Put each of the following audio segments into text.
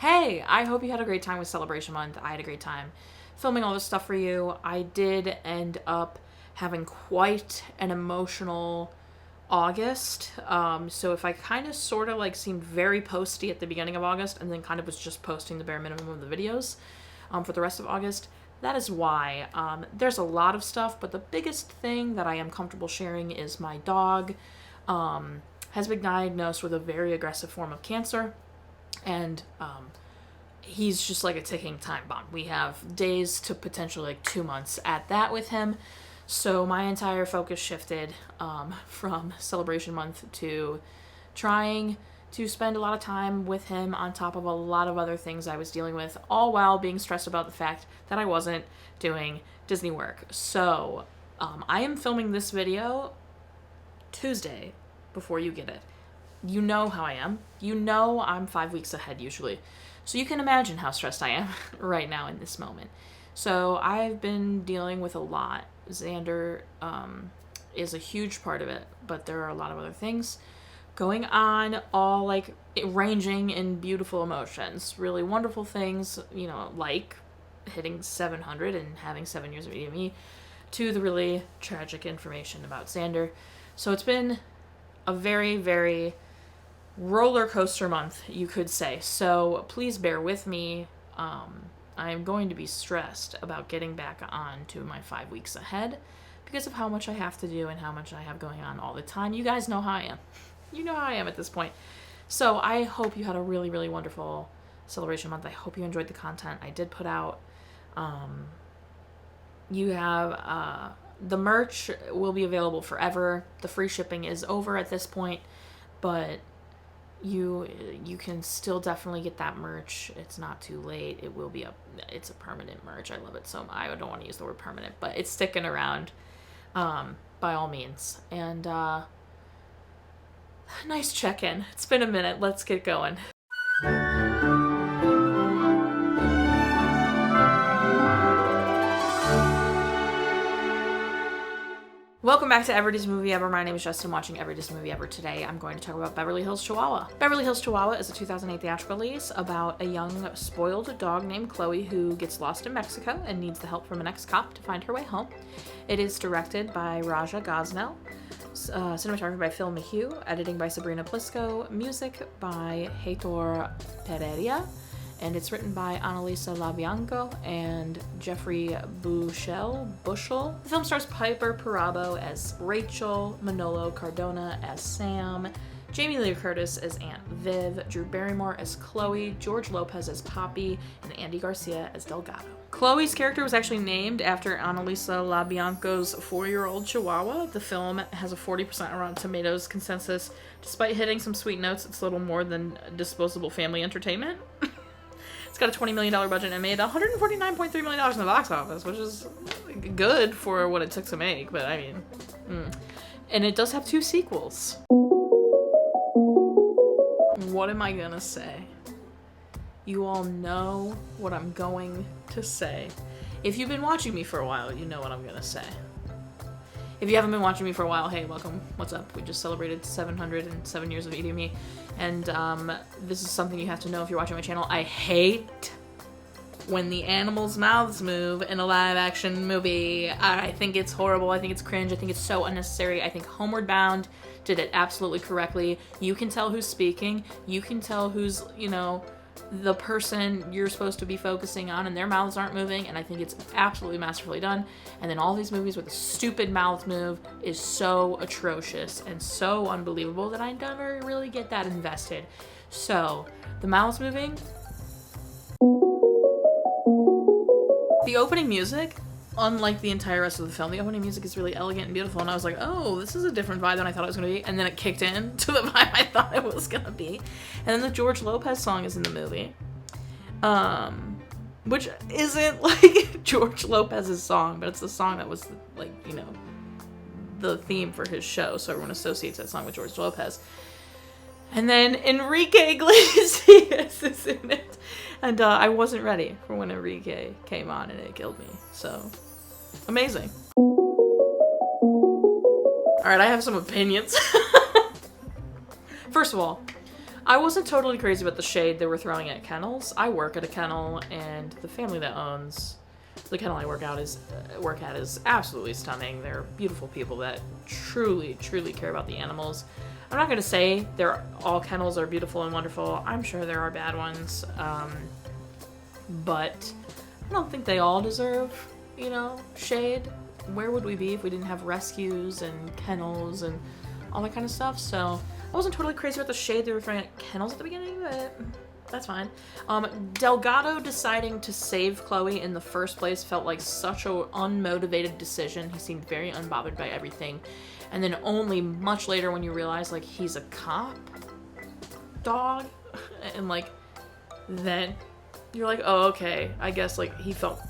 Hey, I hope you had a great time with Celebration Month. I had a great time filming all this stuff for you. I did end up having quite an emotional August. So if I kind of sort of like seemed very posty at the beginning of August and then kind of was just posting the bare minimum of the videos for the rest of August, that is why. There's a lot of stuff, but the biggest thing that I am comfortable sharing is my dog has been diagnosed with a very aggressive form of cancer. And he's just like a ticking time bomb. We have days to potentially like 2 months at that with him. So my entire focus shifted from Celebration Month to trying to spend a lot of time with him on top of a lot of other things I was dealing with, all while being stressed about the fact that I wasn't doing Disney work. So I am filming this video Tuesday before you get it. You know how I am. You know I'm 5 weeks ahead usually. So you can imagine how stressed I am right now in this moment. So I've been dealing with a lot. Xander is a huge part of it, but there are a lot of other things going on, all like ranging in beautiful emotions. Really wonderful things, you know, like hitting 700 and having 7 years of EME, to the really tragic information about Xander. So it's been a very, very roller coaster month, you could say. So please bear with me. I'm going to be stressed about getting back on to my 5 weeks ahead because of how much I have to do and how much I have going on all the time. You guys know how I am. You know how I am at this point. So I hope you had a really, really wonderful Celebration Month. I hope you enjoyed the content I did put out. You have the merch will be available forever. The free shipping is over at this point, but you can still definitely get that merch. It's not too late. It will be it's a permanent merch. I love it so much. I don't want to use the word permanent, but it's sticking around by all means. And nice check-in. It's been a minute. Let's get going. Welcome back to Every Disney Movie Ever. My name is Jess and I'm watching Every Disney Movie Ever. Today I'm going to talk about Beverly Hills Chihuahua. Beverly Hills Chihuahua is a 2008 theatrical release about a young, spoiled dog named Chloe who gets lost in Mexico and needs the help from an ex-cop to find her way home. It is directed by Raja Gosnell, cinematography by Phil Meheux, editing by Sabrina Plisco, music by Heitor Pereira, and it's written by Analisa LaBianco and Jeffrey Bushell. The film stars Piper Perabo as Rachel, Manolo Cardona as Sam, Jamie Lee Curtis as Aunt Viv, Drew Barrymore as Chloe, George Lopez as Poppy, and Andy Garcia as Delgado. Chloe's character was actually named after Analisa LaBianco's 4-year-old Chihuahua. The film has a 40% Rotten Tomatoes consensus. Despite hitting some sweet notes, it's little more than disposable family entertainment. It's got a $20 million budget and made $149.3 million in the box office, which is good for what it took to make, but I mean, And it does have 2 sequels. What am I gonna say? You all know what I'm going to say. If you've been watching me for a while, you know what I'm gonna say. If you haven't been watching me for a while, hey, welcome. What's up? We just celebrated 707 years of eating me. And this is something you have to know if you're watching my channel. I hate when the animals' mouths move in a live-action movie. I think it's horrible. I think it's cringe. I think it's so unnecessary. I think Homeward Bound did it absolutely correctly. You can tell who's speaking. You can tell who's, you know, the person you're supposed to be focusing on, and their mouths aren't moving, and I think it's absolutely masterfully done. And then all these movies where the stupid mouth move is so atrocious and so unbelievable that I never really get that invested. So, the mouths moving. The opening music, unlike the entire rest of the film, the opening music is really elegant and beautiful, and I was like, oh, this is a different vibe than I thought it was going to be, and then it kicked in to the vibe I thought it was going to be. And then the George Lopez song is in the movie, which isn't like George Lopez's song, but it's the song that was, like, you know, the theme for his show, so everyone associates that song with George Lopez. And then Enrique Iglesias is in it. And I wasn't ready for when Enrique came on and it killed me. So, amazing. Alright, I have some opinions. First of all, I wasn't totally crazy about the shade they were throwing at kennels. I work at a kennel, and the family that owns the kennel I work at is absolutely stunning. They're beautiful people that truly, truly care about the animals. I'm not going to say all kennels are beautiful and wonderful. I'm sure there are bad ones, but I don't think they all deserve, shade. Where would we be if we didn't have rescues and kennels and all that kind of stuff? So I wasn't totally crazy about the shade they were throwing at kennels at the beginning, but that's fine. Delgado deciding to save Chloe in the first place felt like such an unmotivated decision. He seemed very unbothered by everything. And then only much later when you realize, like, he's a cop dog, and, like, then you're like, oh, okay. I guess, like, he felt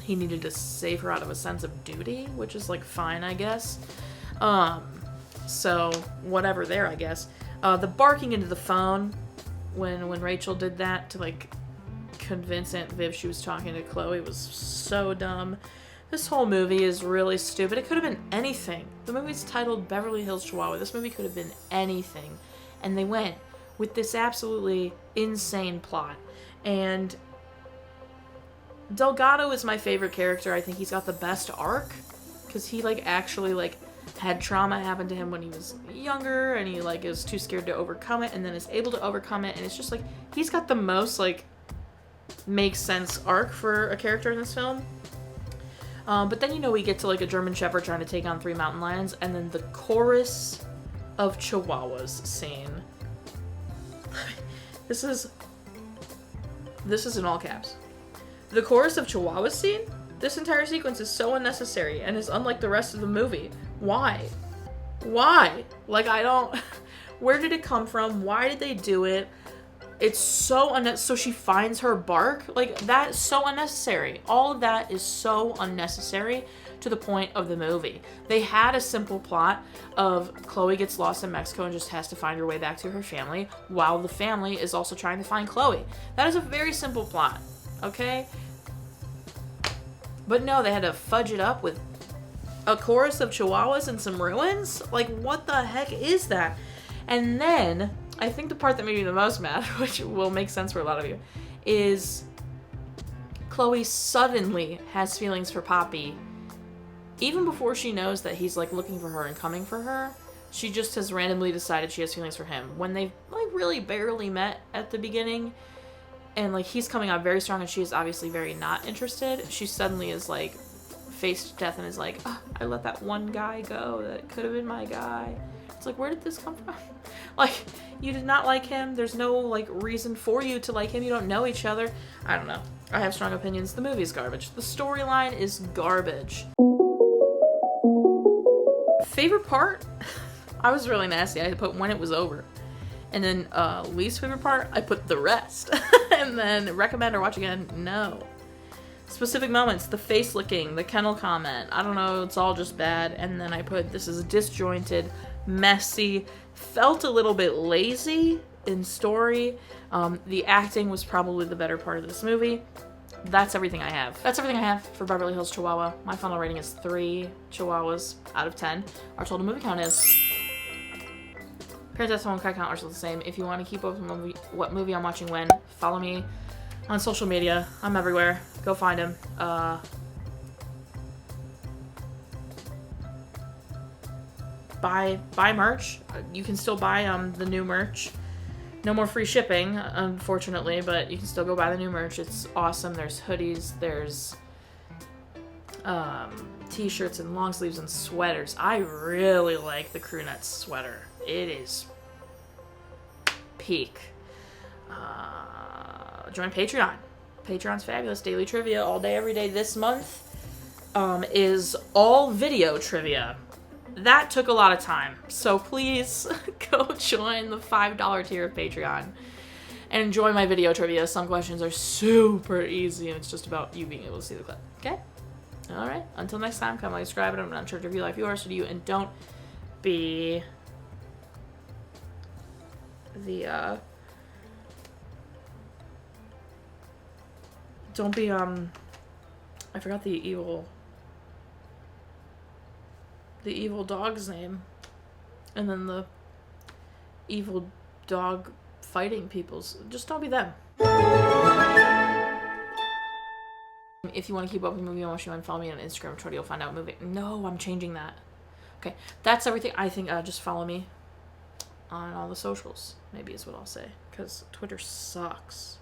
he needed to save her out of a sense of duty, which is, like, fine, I guess. So, whatever there, I guess. The barking into the phone when Rachel did that to, like, convince Aunt Viv she was talking to Chloe was so dumb. This whole movie is really stupid. It could have been anything. The movie's titled Beverly Hills Chihuahua. This movie could have been anything. And they went with this absolutely insane plot. And Delgado is my favorite character. I think he's got the best arc. Because he, like, actually, like, had trauma happen to him when he was younger. And he, like, is too scared to overcome it. And then is able to overcome it. And it's just, like, he's got the most, like, makes sense arc for a character in this film. But then, we get to, like, a German Shepherd trying to take on 3 mountain lions, and then the chorus of Chihuahuas scene. This is in all caps. The chorus of Chihuahuas scene? This entire sequence is so unnecessary, and is unlike the rest of the movie. Why? Why? Like, where did it come from? Why did they do it? It's so so she finds her bark. Like, that's so unnecessary. All of that is so unnecessary to the point of the movie. They had a simple plot of Chloe gets lost in Mexico and just has to find her way back to her family, while the family is also trying to find Chloe. That is a very simple plot, okay? But no, they had to fudge it up with a chorus of Chihuahuas and some ruins? Like, what the heck is that? And then I think the part that made me the most mad, which will make sense for a lot of you, is Chloe suddenly has feelings for Poppy. Even before she knows that he's, like, looking for her and coming for her, she just has randomly decided she has feelings for him. When they've, like, really barely met at the beginning, and, like, he's coming out very strong and she is obviously very not interested, she suddenly is, like, faced death and is like, oh, I let that one guy go that could have been my guy. It's like, where did this come from? Like, you did not like him. There's no, like, reason for you to like him. You don't know each other. I don't know. I have strong opinions. The movie's garbage. The storyline is garbage. Favorite part? I was really nasty. I put when it was over. And then least favorite part, I put the rest. And then recommend or watch again, no. Specific moments, the face licking, the kennel comment. I don't know, it's all just bad. And then I put, this is disjointed, messy, felt a little bit lazy in story. The acting was probably the better part of this movie. That's everything I have. That's everything I have for Beverly Hills Chihuahua. My final rating is 3 Chihuahuas out of 10. Our total movie count is... Parent Death Home Cry Count are still the same. If you want to keep up with what movie I'm watching when, follow me on social media. I'm everywhere. Go find him. Buy merch. You can still buy the new merch. No more free shipping, unfortunately, but you can still go buy the new merch. It's awesome. There's hoodies. There's t-shirts and long sleeves and sweaters. I really like the crew neck sweater. It is peak. Join Patreon. Patreon's fabulous. Daily trivia all day, every day. This month is all video trivia. That took a lot of time. So please go join the $5 tier of Patreon and enjoy my video trivia. Some questions are super easy and it's just about you being able to see the clip. Okay? Alright. Until next time, come like, subscribe, and I'm not sure if you life yours to you, and don't be I forgot the evil dog's name. And then the evil dog fighting people's. Just don't be them. If you want to keep up with movie emotion, you want to follow me on Instagram, Twitter, you'll find out movie. No, I'm changing that. Okay, that's everything. I think just follow me on all the socials, maybe is what I'll say, because Twitter sucks.